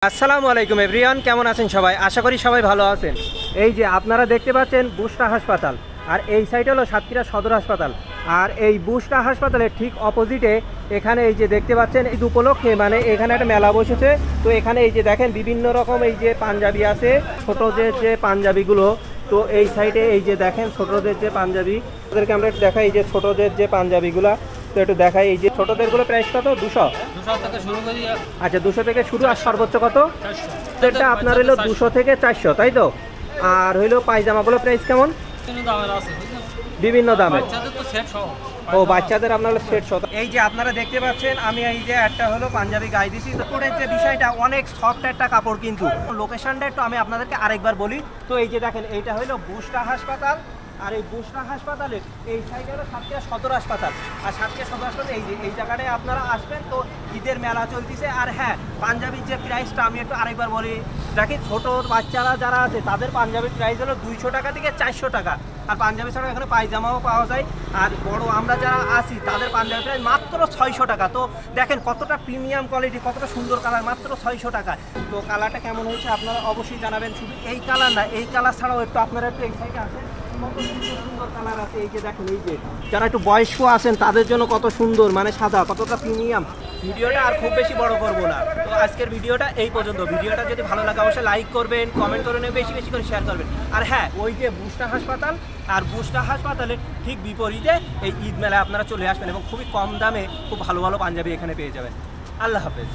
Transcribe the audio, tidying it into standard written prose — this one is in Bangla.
আসসালামু আলাইকুম এভরিওয়ান, কেমন আছেন সবাই? আশা করি সবাই ভালো আছেন। এই যে আপনারা দেখতে পাচ্ছেন বুশরা হাসপাতাল, আর এই সাইডে হলো সাতক্ষীরা সদর হাসপাতাল। আর এই বুশরা হাসপাতালের ঠিক অপোজিটে এখানে এই যে দেখতে পাচ্ছেন ঈদ উপলক্ষে মানে এখানে একটা মেলা বসেছে। তো এখানে এই যে দেখেন বিভিন্ন রকম এই যে পাঞ্জাবি আছে, ছোটদের যে পাঞ্জাবিগুলো। তো এই সাইডে এই যে দেখেন ছোটদের যে পাঞ্জাবি, ওদেরকে আমরা একটু দেখাই এই যে ছোটদের যে পাঞ্জাবিগুলা। তো একটু দেখাই এই যে ছোটদেরগুলো প্রাইস কত? 200 থেকে শুরু করি। আচ্ছা, 200 থেকে শুরু, আর সর্বোচ্চ কত? এটা আপনার হলো 200 থেকে 400, তাই তো? আর হইলো পায়জামাগুলো প্রাইস কেমন? বিভিন্ন দামের। ও বাচ্চাদের আপনার সেট সহ। এই যে আপনারা দেখতে পাচ্ছেন আমি এই যে একটা হলো পাঞ্জাবি গায়ে দিছি। কাপড়ের যে বিষয়টা অনেক সফট একটা কাপড়, কিন্তু লোকেশনটা একটু আমি আপনাদেরকে আরেকবার বলি। তো এই যে দেখেন এইটা হলো বুশরা হাসপাতাল, আর এই বুশরা হাসপাতালের এই সাইডে হলো সাতক্ষীরা সদর হাসপাতাল। আর সাতক্ষীরা সদর হাসপাতাল এই জায়গাটায় আপনারা আসবেন। তো ঈদের মেলা চলতেছে। আর হ্যাঁ, পাঞ্জাবির যে প্রাইসটা আমি একটু আরেকবার বলি। দেখি ছোট বাচ্চারা যারা আছে তাদের পাঞ্জাবির প্রাইস হলো 200 টাকা থেকে 400 টাকা। আর পাঞ্জাবি ছাড়া এখানে পায়জামাও পাওয়া যায়। আর বড় আমরা যারা আছি তাদের পাঞ্জাবি প্রাইস মাত্র 600 টাকা। তো দেখেন কতটা প্রিমিয়াম কোয়ালিটি, কতটা সুন্দর কালার, মাত্র 600 টাকা। তো কালারটা কেমন হয়েছে আপনারা অবশ্যই জানাবেন। শুধু এই কালার না, এই কালার ছাড়াও একটু আপনারা একটু এই সাইডে আসেন, কত সুন্দর কালার আছে। এই যে দেখেন, এই যে যারা একটু বয়স্ক আছেন তাদের জন্য কত সুন্দর, মানে সাদা, কতটা প্রিমিয়াম। ভিডিওটা আর খুব বেশি বড় করবো না। তো আজকের ভিডিওটা এই পর্যন্ত। ভিডিওটা যদি ভালো লাগে অবশ্যই লাইক করবেন, কমেন্ট করবেন, বেশি বেশি করে শেয়ার করবেন। আর হ্যাঁ, ওই যে বুশরা হাসপাতাল, আর বুশরা হাসপাতালের ঠিক বিপরীতে এই ঈদ মেলায় আপনারা চলে আসবেন এবং খুবই কম দামে খুব ভালো ভালো পাঞ্জাবি এখানে পেয়ে যাবেন। আল্লাহ হাফেজ।